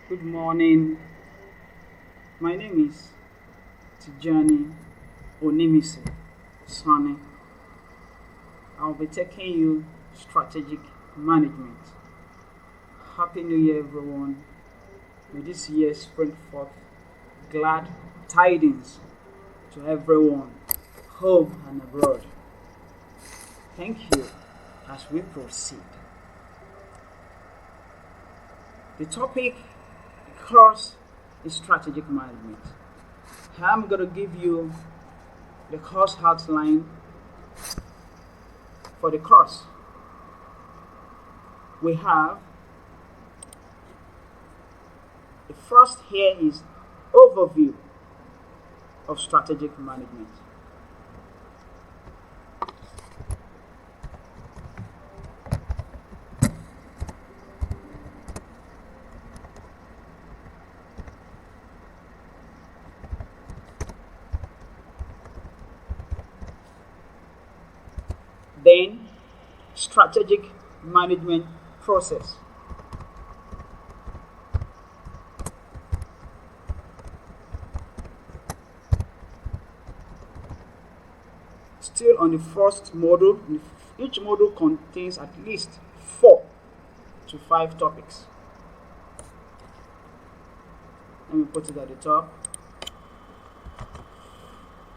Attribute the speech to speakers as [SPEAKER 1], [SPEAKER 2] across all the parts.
[SPEAKER 1] Good morning. My name is Tijani Onimise Sani. I'll be taking you strategic management. Happy New Year, everyone. May this year spring forth glad tidings to everyone, home and abroad. Thank you as we proceed. The topic, the course, is strategic management. I'm going to give you the course outline for the course. We have the first here is overview of strategic management. Then strategic management process. Still on the first module, each module contains at least 4 to 5 topics. Let me put it at the top.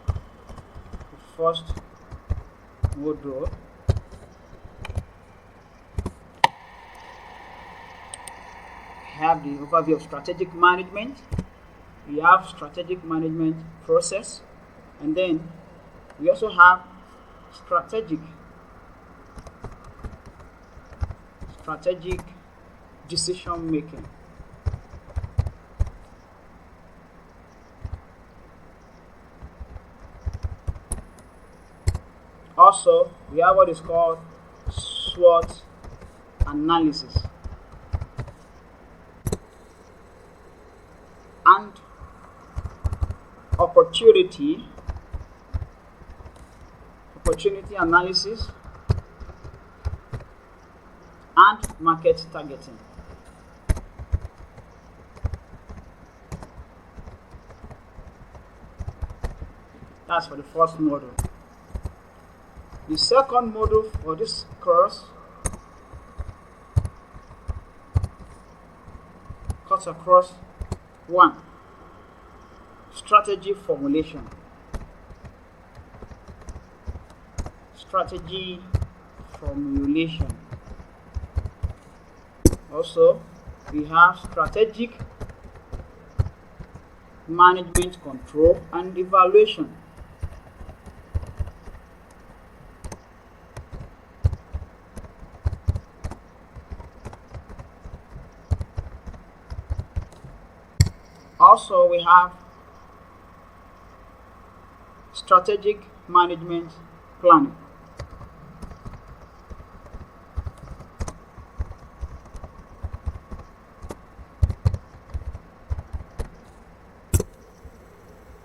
[SPEAKER 1] The first module have the overview of strategic management. We have strategic management process, and then we also have strategic decision making. Also, we have what is called SWOT analysis. And opportunity analysis and market targeting. That's for the first module. The second module for this course cuts across 1. Strategy formulation. Also, we have strategic management control and evaluation. Also, we have strategic management planning.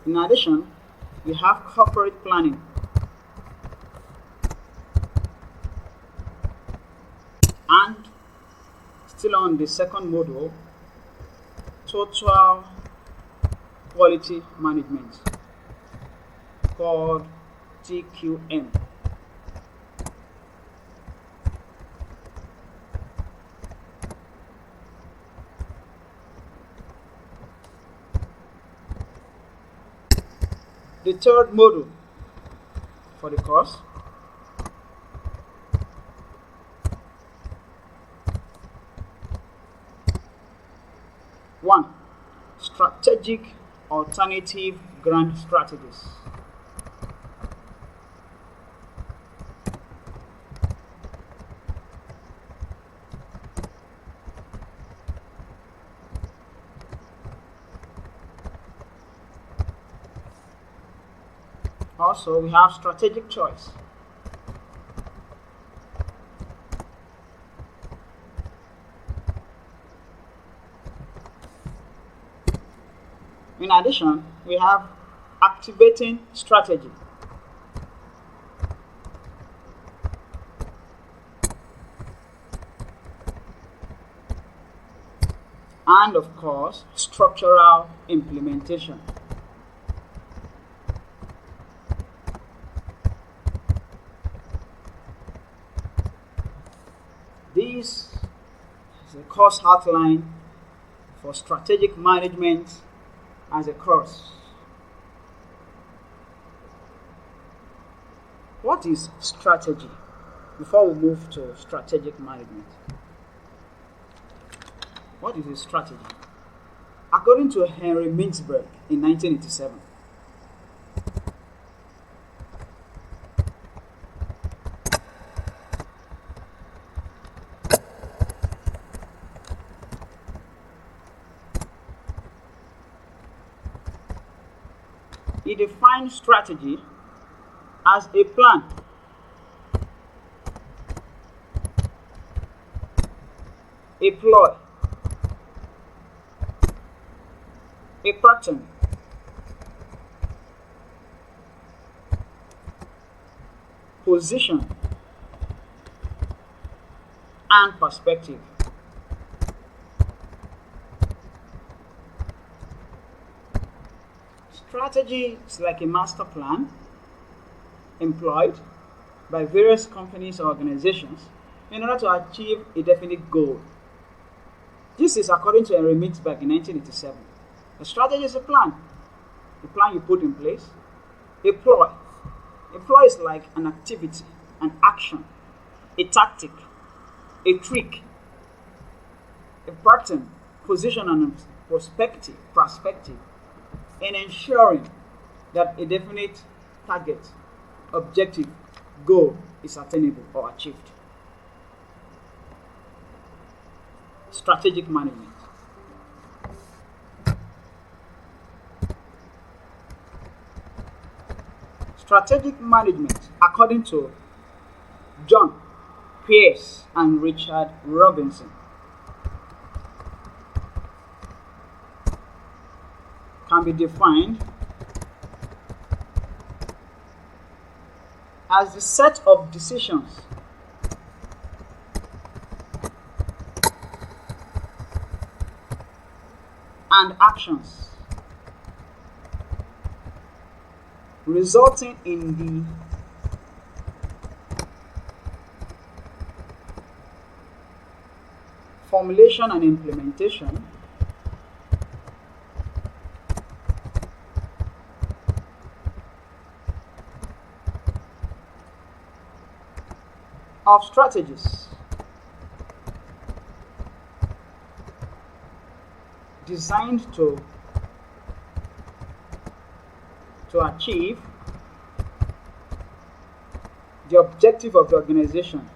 [SPEAKER 1] In addition, we have corporate planning. And still on the second module, total quality management, called TQM. The third module for the course one, strategic alternative grant strategies. Also, we have strategic choice. In addition, we have activating strategy. and of course structural implementation. This is a course outline for strategic management as a course. What is strategy? Before we move to strategic management, what is a strategy? According to Henry Mintzberg in 1987, he defined strategy as a plan a ploy, a pattern, position, and perspective. Strategy is like a master plan employed by various companies or organizations in order to achieve a definite goal. This is according to Henry Mintzberg in 1987. A strategy is a plan you put in place. A ploy is like an activity, an action, a tactic, a trick, a pattern, position, and perspective in ensuring that a definite target, objective, goal is attainable or achieved. Strategic management. Strategic management, according to John Pearce and Richard Robinson, can be defined as the set of decisions and actions resulting in the formulation and implementation of strategies designed to achieve the objective of the organization.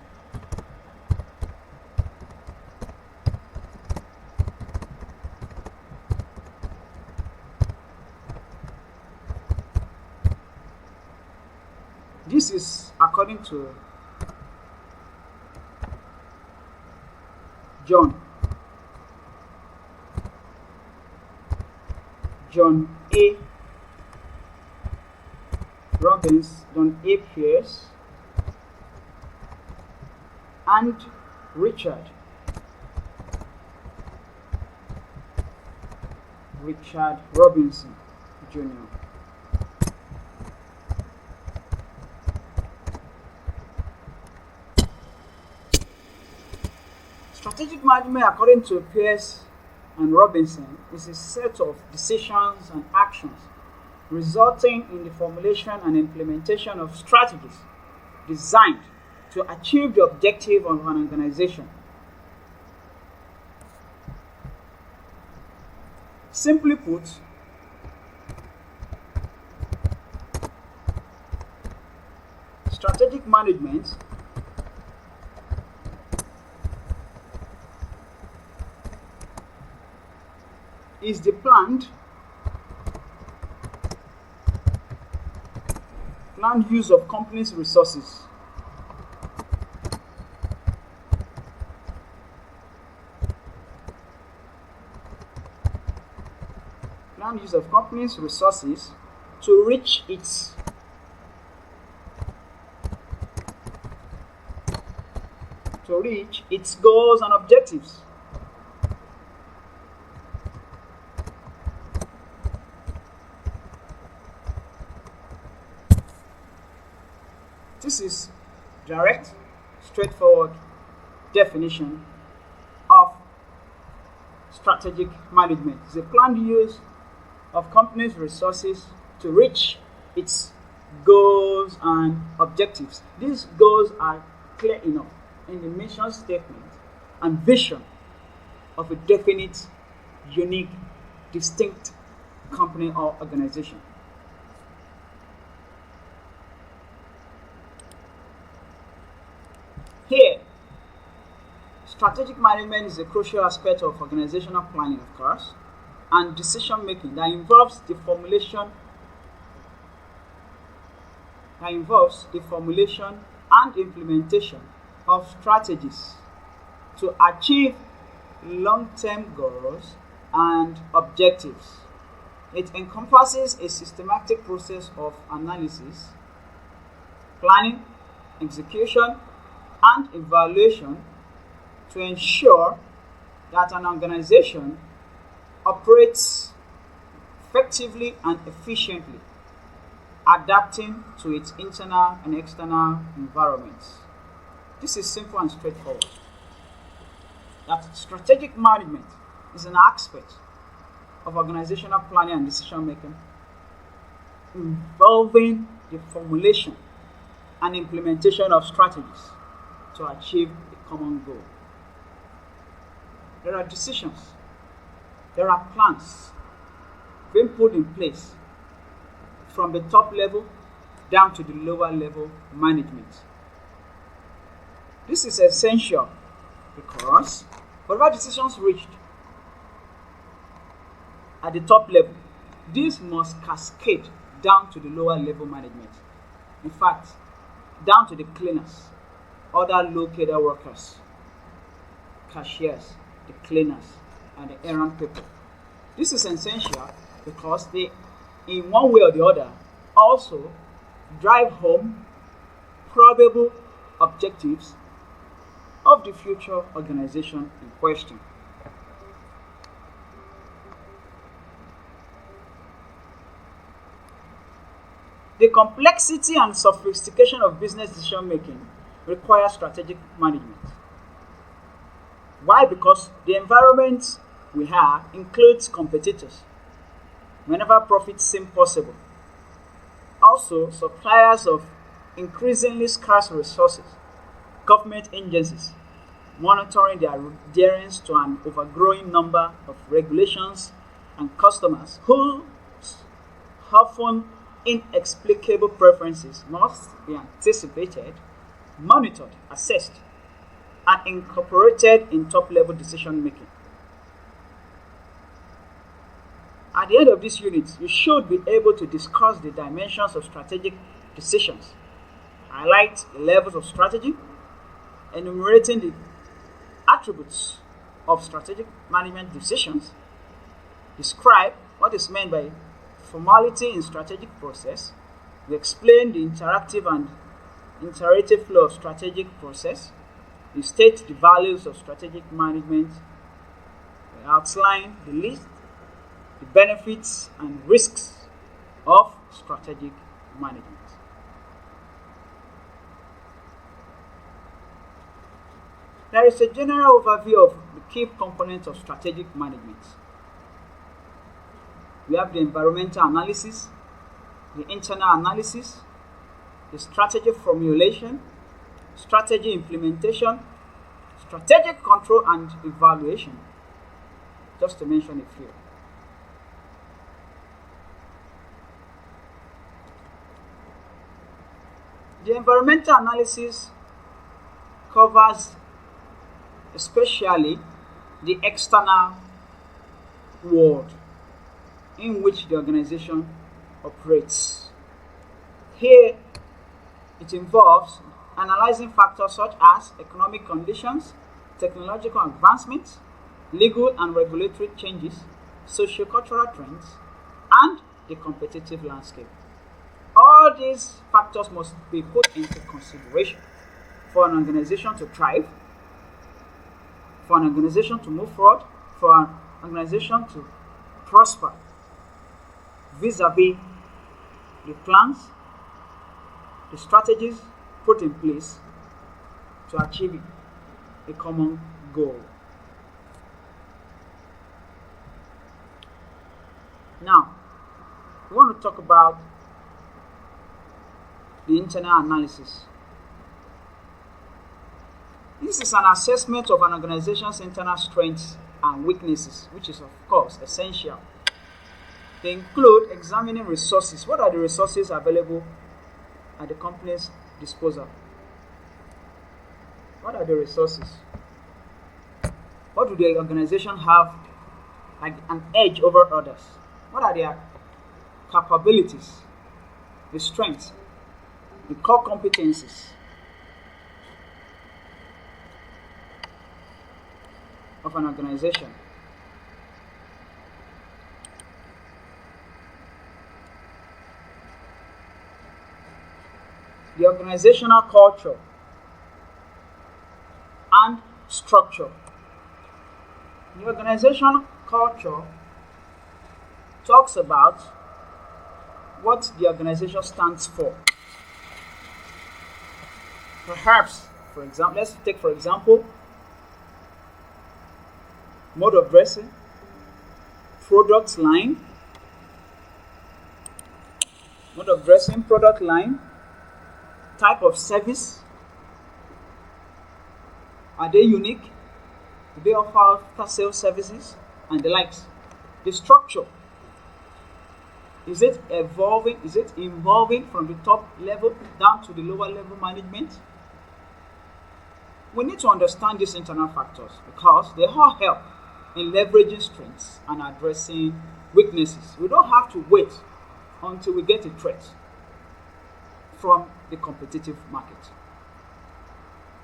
[SPEAKER 1] This is according to John A. Robbins, John A. Pearce, and Richard Robinson Jr. Strategic management, according to Pearce and Robinson, is a set of decisions and actions resulting in the formulation and implementation of strategies designed to achieve the objective of an organization. Simply put, strategic management is the planned use of companies' resources to reach its goals and objectives. This is direct, straightforward definition of strategic management. It's a planned use of company's resources to reach its goals and objectives. These goals are clear enough in the mission statement and vision of a definite, unique, distinct company or organization. Here, strategic management is a crucial aspect of organizational planning, of course, and decision making that involves the formulation and implementation of strategies to achieve long-term goals and objectives. It encompasses a systematic process of analysis, planning, execution, and evaluation to ensure that an organization operates effectively and efficiently, adapting to its internal and external environments. This is simple and straightforward. That strategic management is an aspect of organizational planning and decision making involving the formulation and implementation of strategies to achieve a common goal. There are decisions, there are plans being put in place from the top level down to the lower level management. This is essential because whatever decisions reached at the top level, these must cascade down to the lower level management. In fact, down to the cleaners, other low-cadre workers, cashiers, the cleaners, and the errand people. This is essential because they, in one way or the other, also drive home probable objectives of the future organization in question. The complexity and sophistication of business decision making requires strategic management. Why? Because the environment we have includes competitors whenever profits seem possible. Also, suppliers of increasingly scarce resources, government agencies monitoring their adherence to an overgrowing number of regulations, and customers whose often inexplicable preferences must be anticipated, monitored, assessed, and incorporated in top-level decision making. At the end of this unit, you should be able to discuss the dimensions of strategic decisions, highlight the levels of strategy, enumerating the attributes of strategic management decisions, describe what is meant by formality in strategic process. We explain the interactive and iterative flow of strategic process. We state the values of strategic management. We outline the list, the benefits and risks of strategic management. There is a general overview of the key components of strategic management. We have the environmental analysis, the internal analysis, the strategy formulation, strategy implementation, strategic control and evaluation, just to mention a few. The environmental analysis covers especially the external world in which the organization operates. Here, it involves analyzing factors such as economic conditions, technological advancements, legal and regulatory changes, socio-cultural trends, and the competitive landscape. All these factors must be put into consideration for an organization to thrive, for an organization to move forward, for an organization to prosper vis-a-vis the plans, the strategies, put in place to achieve a common goal. Now, we want to talk about the internal analysis. This is an assessment of an organization's internal strengths and weaknesses, which is, of course, essential. They include examining resources. What are the resources available at the company's disposal? What are the resources? What do the organization have like an edge over others? What are their capabilities, the strengths, the core competencies of an organization? The organizational culture and structure. The organizational culture talks about what the organization stands for. Perhaps, for example, let's take for example, mode of dressing, product line, mode of dressing, product line, type of service. Are they unique? Do they offer after-sales services and the likes? The structure. Is it evolving? Is it evolving from the top level down to the lower level management? We need to understand these internal factors because they all help in leveraging strengths and addressing weaknesses. We don't have to wait until we get a threat from the competitive market.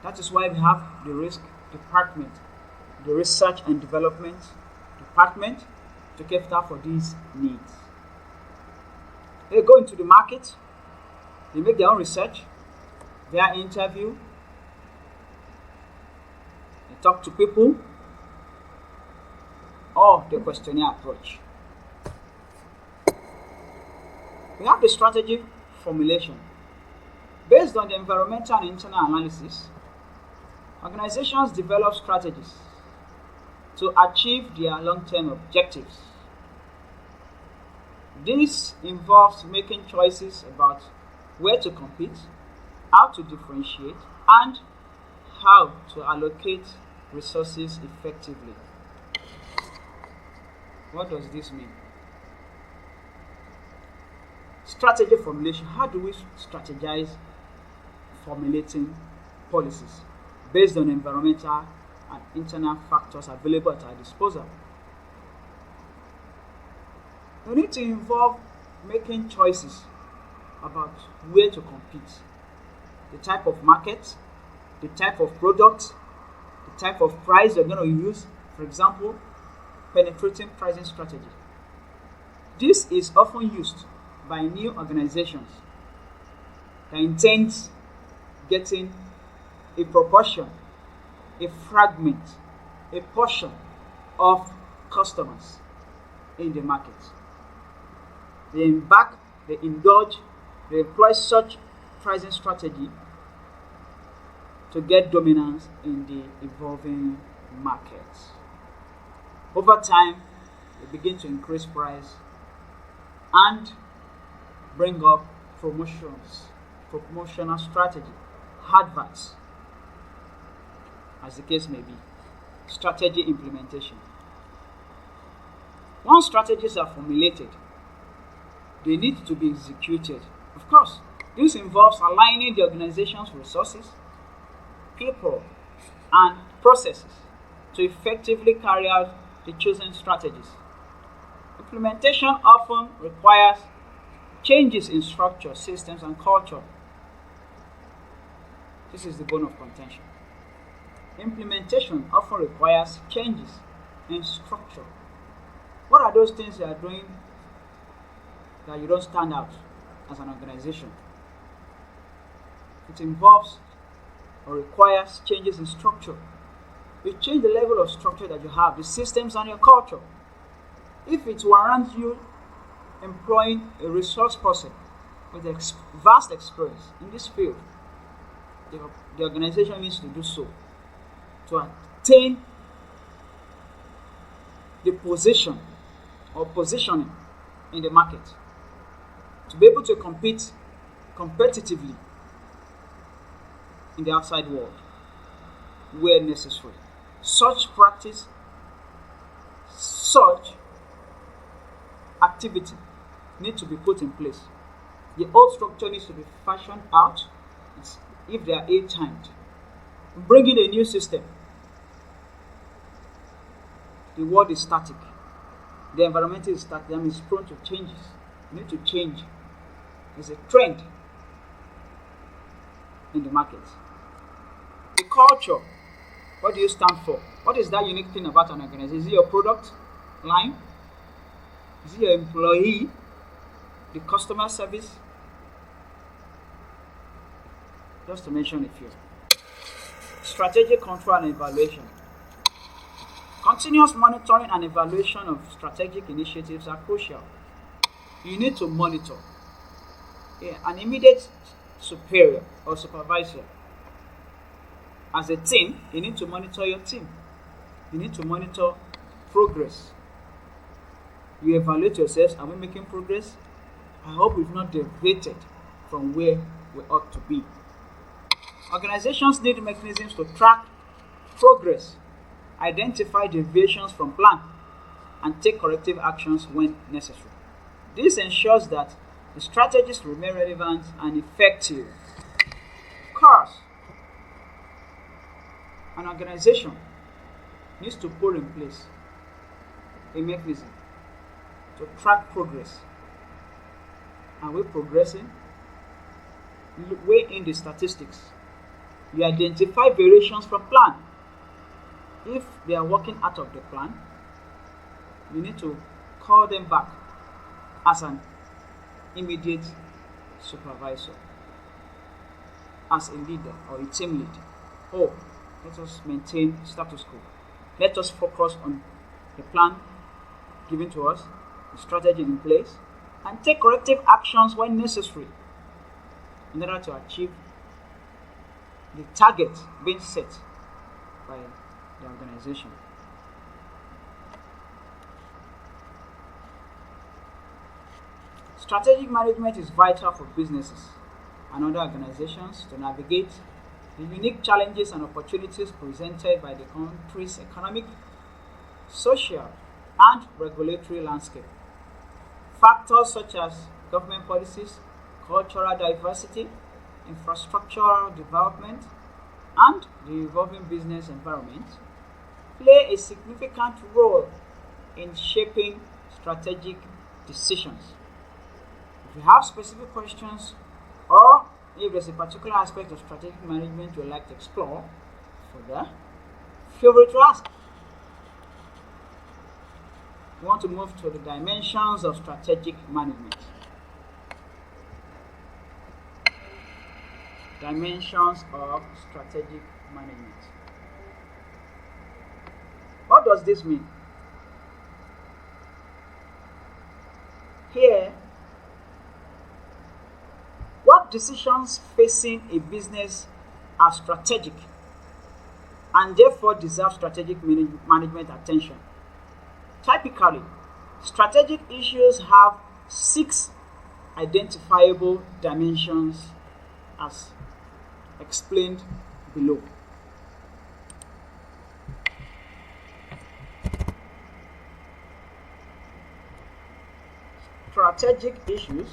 [SPEAKER 1] That is why we have the risk department, the research and development department to cater for these needs. They go into the market, they make their own research, their interview, they talk to people, or the questionnaire approach. We have the strategy formulation. Based on the environmental and internal analysis, organizations develop strategies to achieve their long-term objectives. This involves making choices about where to compete, how to differentiate, and how to allocate resources effectively. What does this mean? Strategy formulation. How do we strategize formulating policies based on environmental and internal factors available at our disposal? We need to involve making choices about where to compete, the type of market, the type of product, the type of price you're going to use. For example, penetrating pricing strategy. This is often used by new organizations that intends getting a proportion, a fragment, a portion of customers in the market. They embark, they indulge, they employ such pricing strategy to get dominance in the evolving markets. Over time, they begin to increase price and bring up promotions, promotional strategy, adverts, as the case may be, strategy implementation. Once strategies are formulated, they need to be executed. Of course, this involves aligning the organization's resources, people, and processes to effectively carry out the chosen strategies. Implementation often requires changes in structure, systems, and culture. This is the bone of contention. Implementation often requires changes in structure. What are those things you are doing that you don't stand out as an organization? It involves or requires changes in structure. You change the level of structure that you have, the systems and your culture. If it warrants you employing a resource person with vast experience in this field, the organization needs to do so to attain the position or positioning in the market, to be able to compete competitively in the outside world where necessary. Such practice, such activity need to be put in place. The old structure needs to be fashioned out if they are ill-timed. Bring in a new system. The world is static. The environment is static. That means prone to changes. You need to change. There's a trend in the market. The culture. What do you stand for? What is that unique thing about an organization? Is it your product line? Is it your employee? The customer service? Just to mention a few. Strategic control and evaluation. Continuous monitoring and evaluation of strategic initiatives are crucial. You need to monitor. An immediate superior or supervisor. As a team, you need to monitor your team. You need to monitor progress. You evaluate yourselves. Are we making progress? I hope we've not deviated from where we ought to be. Organizations need mechanisms to track progress, identify deviations from plan, and take corrective actions when necessary. This ensures that the strategies remain relevant and effective. Course. An organization needs to put in place a mechanism to track progress. Are we progressing? Weigh in the statistics. You identify variations from plan. If they are working out of the plan, you need to call them back as an immediate supervisor, as a leader or a team lead. Let us maintain status quo. Let us focus on the plan given to us, the strategy in place, and take corrective actions when necessary in order to achieve the target being set by the organization. Strategic management is vital for businesses and other organizations to navigate the unique challenges and opportunities presented by the country's economic, social, and regulatory landscape. Factors such as government policies, cultural diversity, infrastructural development, and the evolving business environment play a significant role in shaping strategic decisions. If you have specific questions or if there's a particular aspect of strategic management you'd like to explore further, feel free to ask. We want to move to the dimensions of strategic management. Dimensions of strategic management. What does this mean? Here, what decisions facing a business are strategic and therefore deserve strategic management attention? Typically, strategic issues have 6 identifiable dimensions as explained below. Strategic issues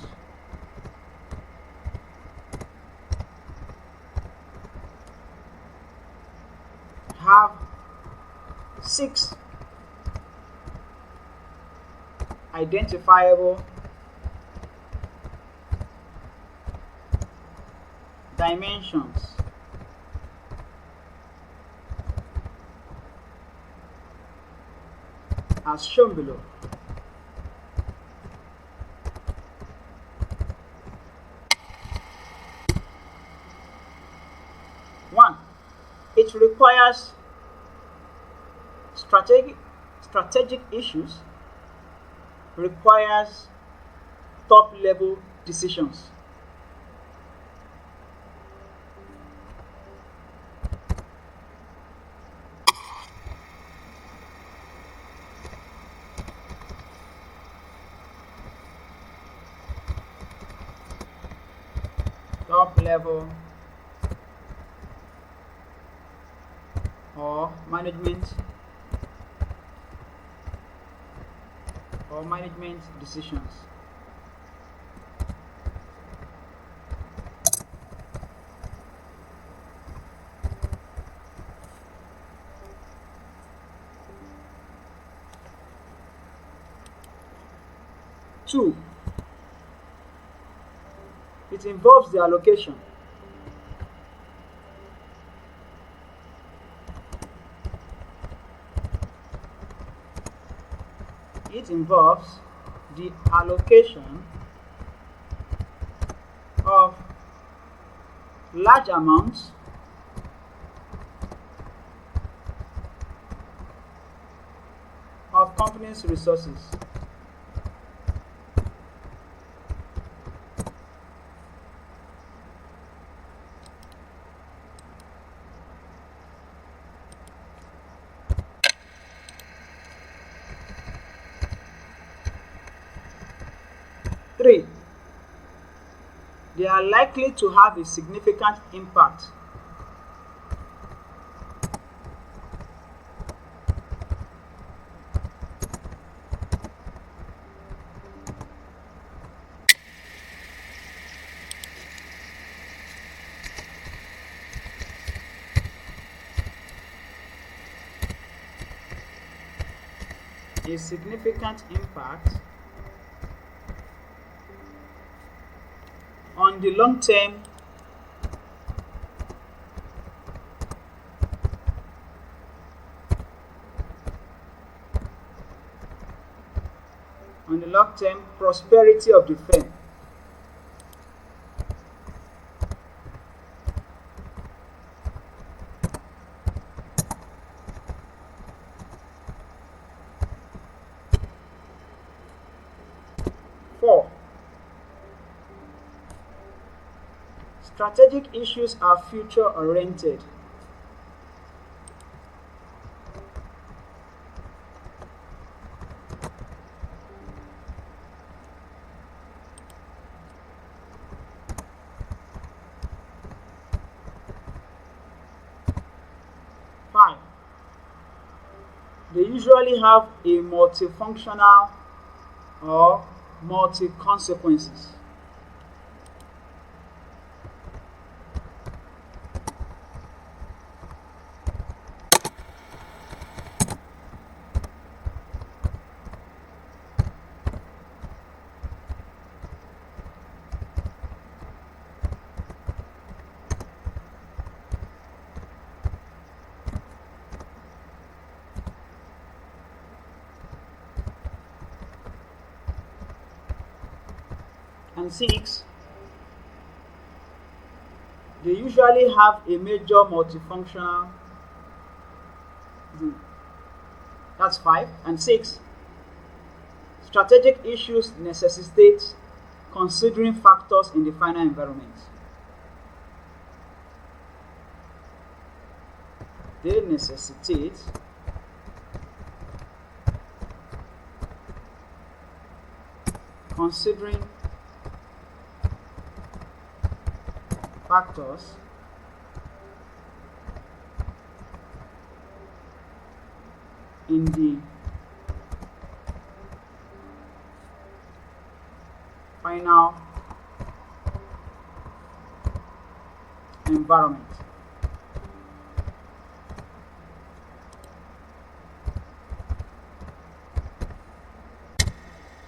[SPEAKER 1] have 6 identifiable dimensions as shown below. One, it requires strategic issues requires top level decisions. level or management decisions. Two, it involves the allocation. It involves the allocation of large amounts of company's resources. Three, they are likely to have a significant impact on the long term prosperity of the firm. Four, strategic issues are future-oriented. Five, they usually have a multifunctional or multi-consequences. And six, they usually have a major multifunctional. That's 5. And 6, strategic issues necessitate considering factors in the final environment. They necessitate considering factors in the final environment.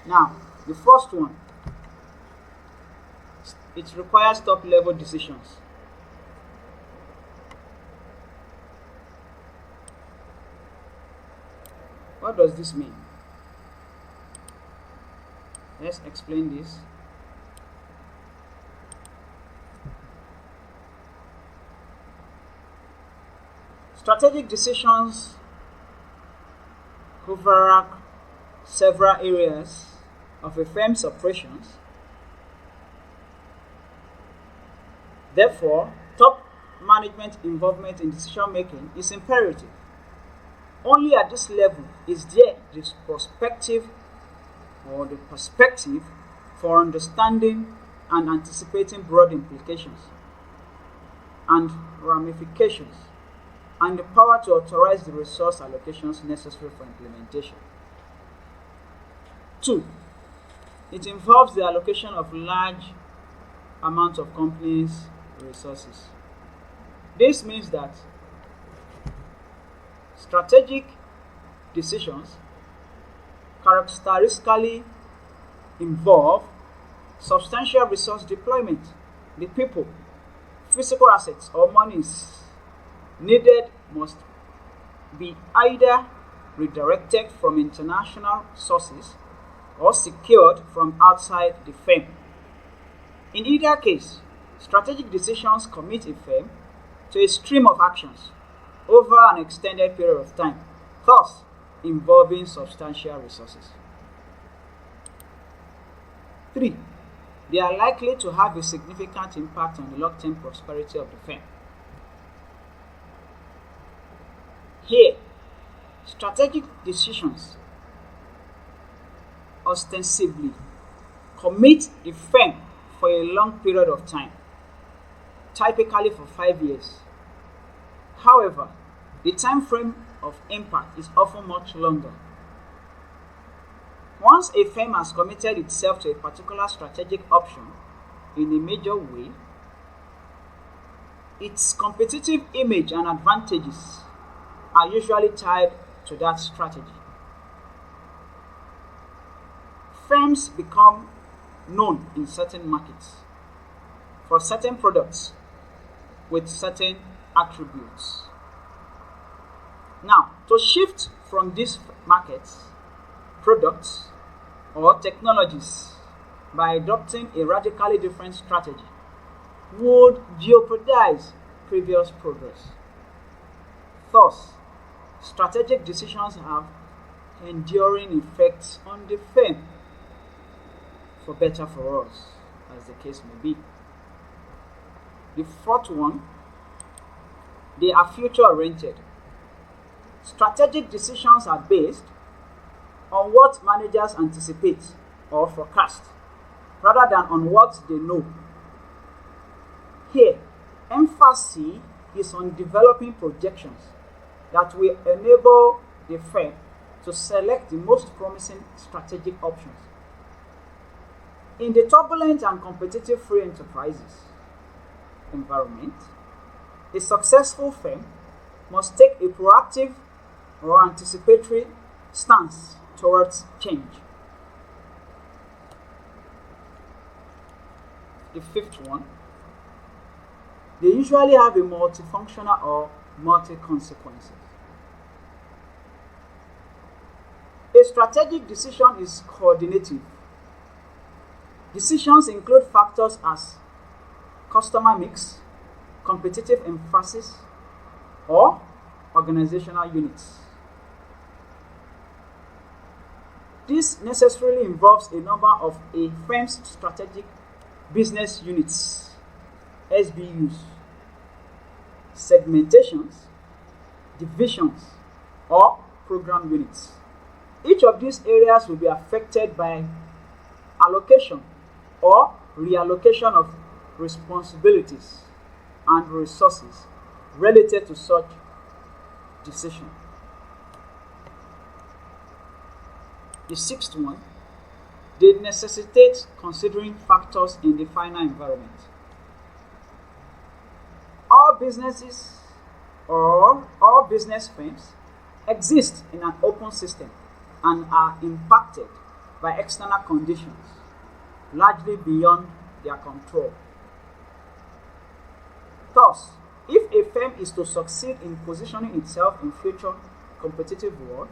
[SPEAKER 1] Now, the first one, it requires top-level decisions. What does this mean? Let's explain this. Strategic decisions cover several areas of a firm's operations. Therefore, top management involvement in decision making is imperative. Only at this level is there this perspective for understanding and anticipating broad implications. and ramifications, and the power to authorize the resource allocations necessary for implementation. 2. It involves the allocation of large amounts of companies' resources. This means that strategic decisions characteristically involve substantial resource deployment. The people, physical assets, or monies needed must be either redirected from international sources or secured from outside the firm. In either case, strategic decisions commit a firm to a stream of actions over an extended period of time, thus involving substantial resources. 3. They are likely to have a significant impact on the long-term prosperity of the firm. Here, strategic decisions ostensibly commit the firm for a long period of time, typically for 5 years. However, the time frame of impact is often much longer. Once a firm has committed itself to a particular strategic option in a major way, its competitive image and advantages are usually tied to that strategy. Firms become known in certain markets for certain products with certain attributes. Now, to shift from these markets, products, or technologies by adopting a radically different strategy would jeopardize previous progress. Thus, strategic decisions have enduring effects on the firm, for better for us, as the case may be. The fourth one, they are future-oriented. Strategic decisions are based on what managers anticipate or forecast, rather than on what they know. Here, emphasis is on developing projections that will enable the firm to select the most promising strategic options. In the turbulent and competitive free enterprises environment, a successful firm must take a proactive or anticipatory stance towards change. The fifth one, they usually have a multifunctional or multi-consequences. A strategic decision is coordinative. Decisions include factors as customer mix, competitive emphasis, or organizational units. This necessarily involves a number of a firm's strategic business units, SBUs, segmentations, divisions, or program units. Each of these areas will be affected by allocation or reallocation of responsibilities and resources related to such decision. The sixth one, they necessitate considering factors in the final environment. All businesses or all business firms exist in an open system and are impacted by external conditions, largely beyond their control. Thus, if a firm is to succeed in positioning itself in future competitive world,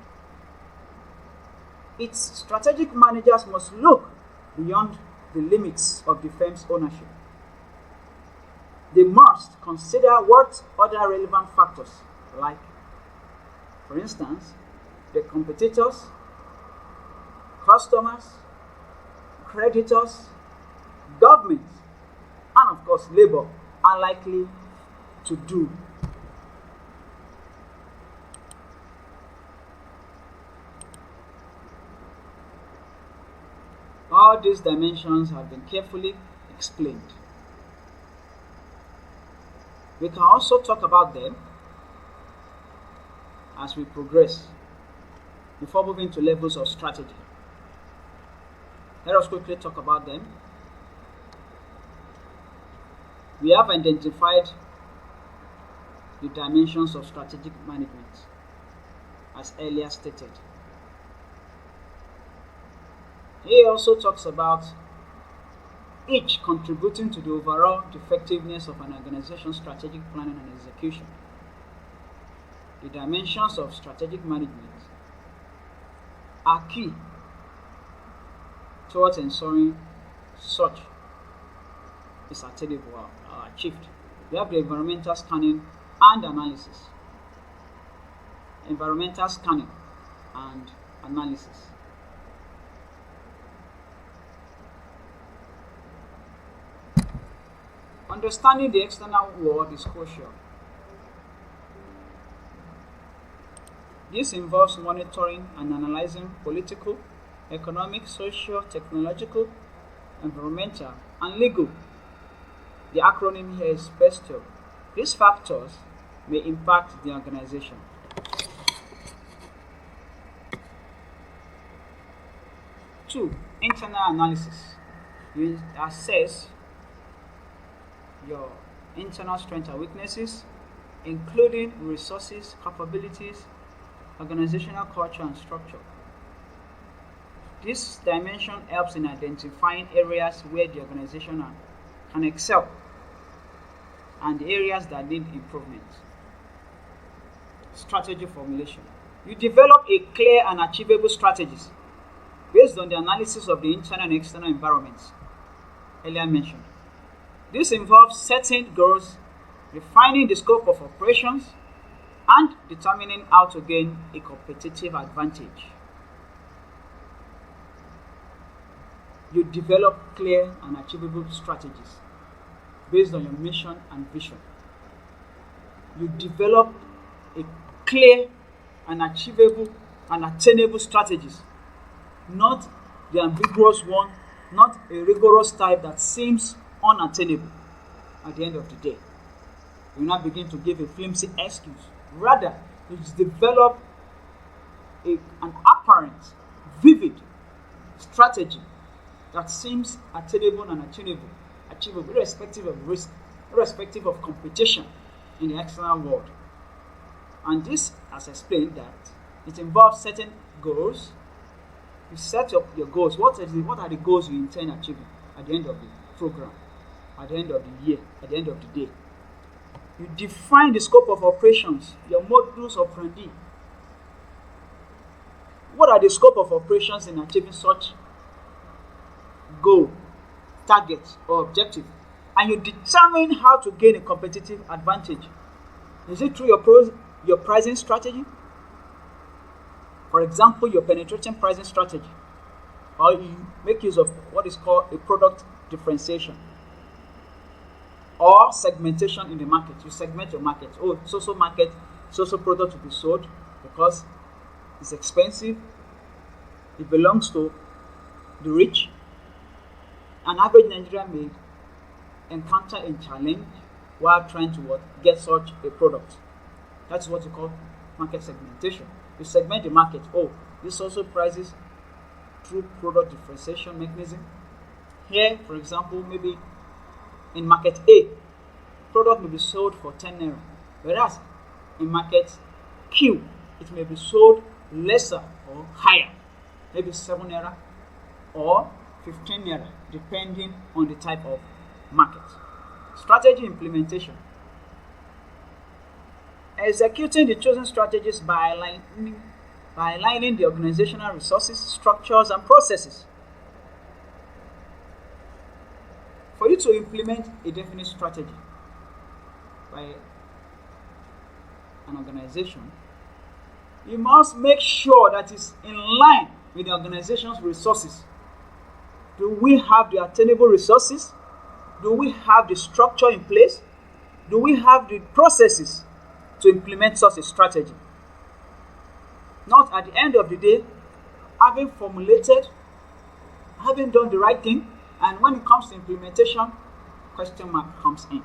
[SPEAKER 1] its strategic managers must look beyond the limits of the firm's ownership. They must consider what other relevant factors, like, for instance, the competitors, customers, creditors, government, and of course labor, are likely to do. All these dimensions have been carefully explained. We can also talk about them as we progress before moving to levels of strategy. Let us quickly talk about them. We have identified the dimensions of strategic management as earlier stated. He also talks about each contributing to the overall effectiveness of an organization's strategic planning and execution. The dimensions of strategic management are key towards ensuring such is attainable or achieved. We have the environmental scanning and analysis. Environmental scanning and analysis. Understanding the external world is crucial. This involves monitoring and analyzing political, economic, social, technological, environmental, and legal. The acronym here is PESTEL. These factors may impact the organization. Two, internal analysis. You assess your internal strengths and weaknesses, including resources, capabilities, organizational culture, and structure. This dimension helps in identifying areas where the organization can excel and areas that need improvement. Strategy formulation. You develop a clear and achievable strategies based on the analysis of the internal and external environments earlier mentioned. This involves setting goals, defining the scope of operations, and determining how to gain a competitive advantage. You develop clear and achievable strategies based on your mission and vision. You develop a clear and achievable and attainable strategies, not the ambiguous one, not a rigorous type that seems unattainable at the end of the day. You now begin to give a flimsy excuse. Rather, you develop an apparent, vivid strategy that seems attainable and achievable, irrespective of risk, irrespective of competition in the external world. And this, as explained, that it involves setting goals. You set up your goals. What are the goals you intend achieving at the end of the program, at the end of the year, at the end of the day? You define the scope of operations, your modus operandi. What are the scope of operations in achieving such goal, target, or objective? And you determine how to gain a competitive advantage. Is it through your pricing strategy? For example, your penetrating pricing strategy. Or you make use of what is called a product differentiation or segmentation in the market. You segment your market. Oh, so market, so product to be sold because it's expensive. It belongs to the rich. An average Nigerian may encounter a challenge while trying to get such a product. That's what you call market segmentation. You segment the market. Oh, this also prices through product differentiation mechanism. Here, for example, maybe in market A, product may be sold for 10 naira, whereas in market Q, it may be sold lesser or higher, maybe 7 naira or 15 naira, depending on the type of market. Strategy implementation. Executing the chosen strategies by aligning the organizational resources, structures, and processes. For you to implement a definite strategy by an organization, you must make sure that it's in line with the organization's resources. Do we have the attainable resources? Do we have the structure in place? Do we have the processes to implement such a strategy? Not at the end of the day, having formulated, having done the right thing, and when it comes to implementation, question mark comes in.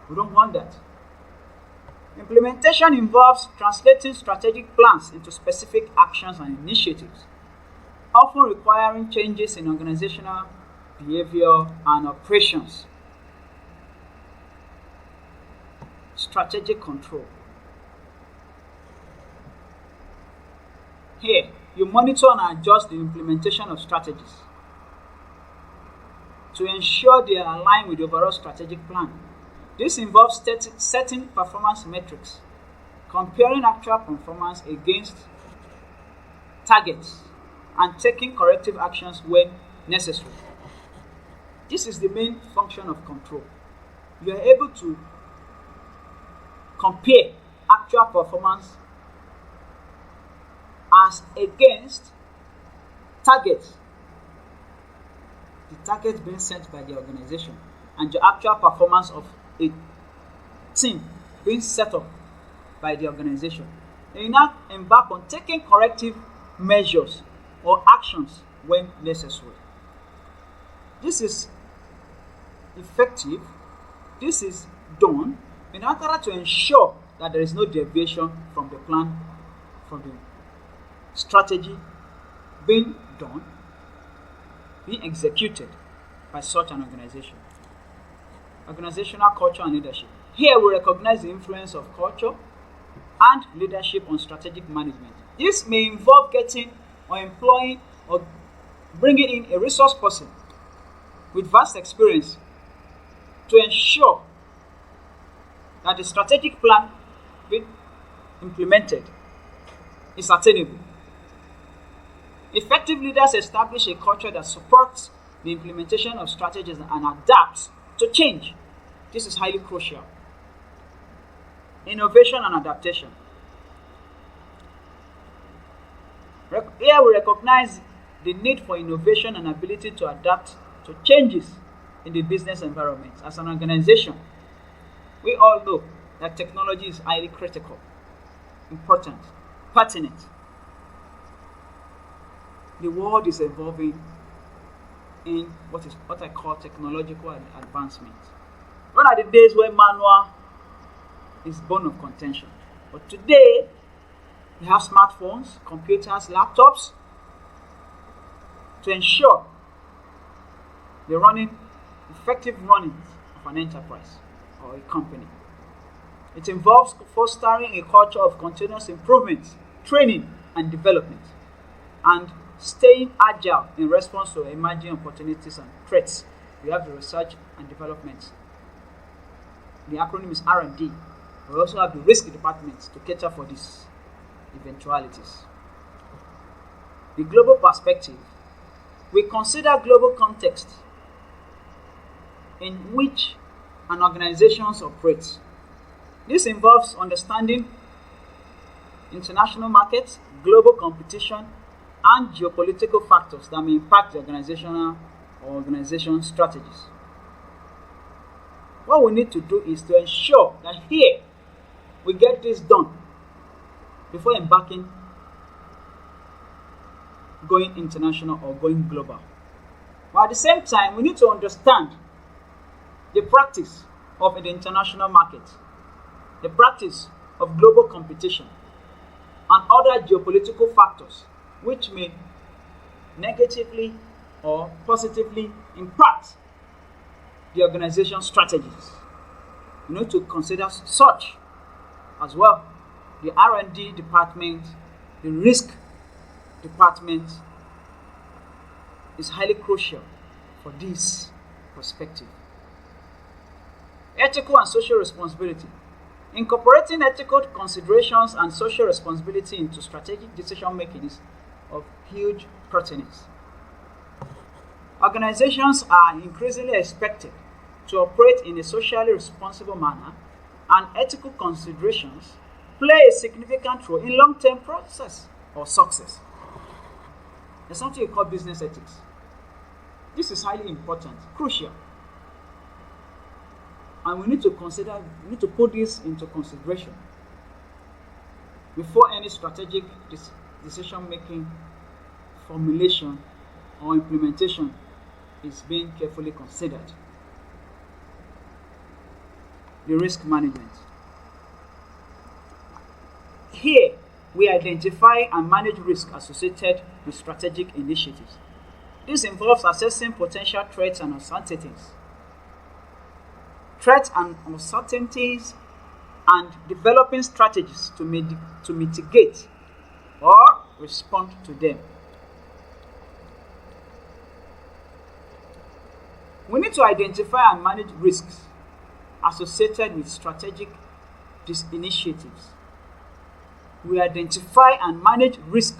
[SPEAKER 1] We don't want that. Implementation involves translating strategic plans into specific actions and initiatives, often requiring changes in organizational behavior and operations. Strategic control. Here, you monitor and adjust the implementation of strategies to ensure they are aligned with the overall strategic plan. This involves setting performance metrics, comparing actual performance against targets, and taking corrective actions when necessary. This is the main function of control. You are able to compare actual performance as against targets, the targets being set by the organization, and the actual performance of a team being set up by the organization. You now embark on taking corrective measures or actions when necessary. This is effective. This is done in order to ensure that there is no deviation from the plan, from the strategy being done, being executed by such an organization. Organizational culture and leadership. Here we recognize the influence of culture and leadership on strategic management. This may involve getting or employing or bringing in a resource person with vast experience to ensure that the strategic plan being implemented is attainable. Effective leaders establish a culture that supports the implementation of strategies and adapts to change. This is highly crucial. Innovation and adaptation. Here we recognize the need for innovation and ability to adapt to changes in the business environment. As an organization, we all know that technology is highly critical, important, pertinent. The world is evolving in what I call technological advancement. Gone are the days where manual is bone of contention. But today, we have smartphones, computers, laptops to ensure the effective running of an enterprise or a company. It involves fostering a culture of continuous improvement, training and development, and staying agile in response to emerging opportunities and threats. We have the research and development. The acronym is R&D. We also have the risk department to cater for these eventualities. The global perspective. We consider global context in which an organization operates. This involves understanding international markets, global competition, and geopolitical factors that may impact the organizational or organization strategies. What we need to do is to ensure that here we get this done before embarking, going international or going global. But at the same time, we need to understand the practice of the international market, the practice of global competition, and other geopolitical factors which may negatively or positively impact the organization's strategies. You need to consider such as well. The R&D department, the risk department is highly crucial for this perspective. Ethical and social responsibility. Incorporating ethical considerations and social responsibility into strategic decision making is of huge pertinence. Organizations are increasingly expected to operate in a socially responsible manner, and ethical considerations play a significant role in long-term process or success. There's something called business ethics. This is highly important, crucial. And we need to put this into consideration before any strategic decision-making formulation or implementation is being carefully considered. The risk management. here we identify and manage risk associated with strategic initiatives. This involves assessing potential threats and uncertainties. And developing strategies to mitigate or respond to them. We need to identify and manage risks associated with strategic initiatives. We identify and manage risk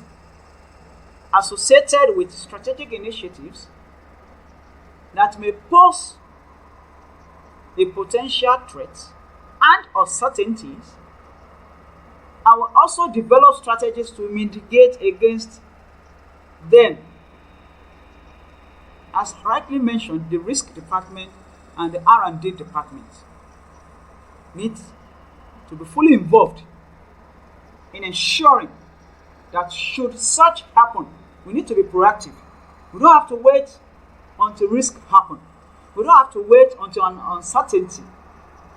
[SPEAKER 1] associated with strategic initiatives that may pose a potential threat and uncertainties, and will also develop strategies to mitigate against them. As rightly mentioned, the risk department and the R&D department need to be fully involved in ensuring that should such happen, we need to be proactive. We don't have to wait until risk happen. We don't have to wait until an uncertainty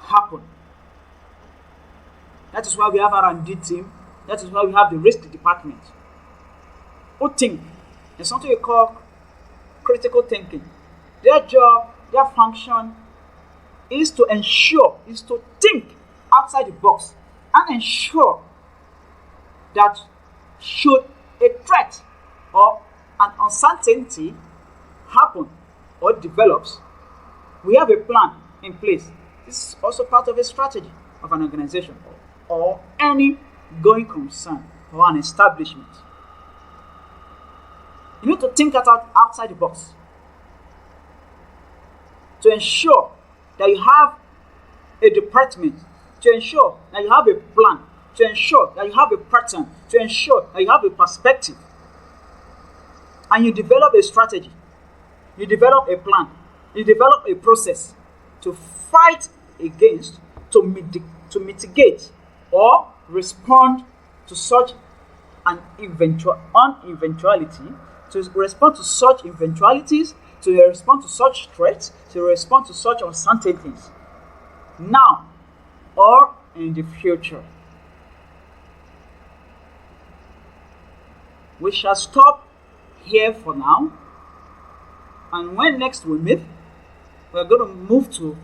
[SPEAKER 1] happen. That is why we have R&D team. That is why we have the risk department. Who think? There's something we call critical thinking. Their job, their function is to think outside the box and ensure that should a threat or an uncertainty happen or develops, we have a plan in place. This is also part of a strategy of an organization or any going concern or an establishment. You need to think outside the box to ensure that you have a department, to ensure that you have a plan, to ensure that you have a pattern, to ensure that you have a perspective. And you develop a strategy, you develop a plan, you develop a process to fight against, to mitigate or respond to such an eventuality, to respond to such eventualities, to respond to such threats, to respond to such uncertainties, now or in the future. We shall stop here for now, and when next we meet, we're going to move to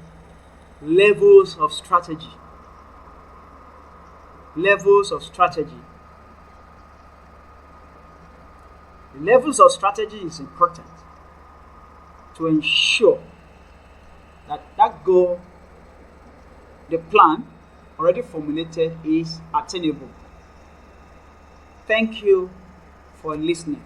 [SPEAKER 1] levels of strategy. Levels of strategy. The levels of strategy is important to ensure that goal, the plan already formulated, is attainable. Thank you for listening.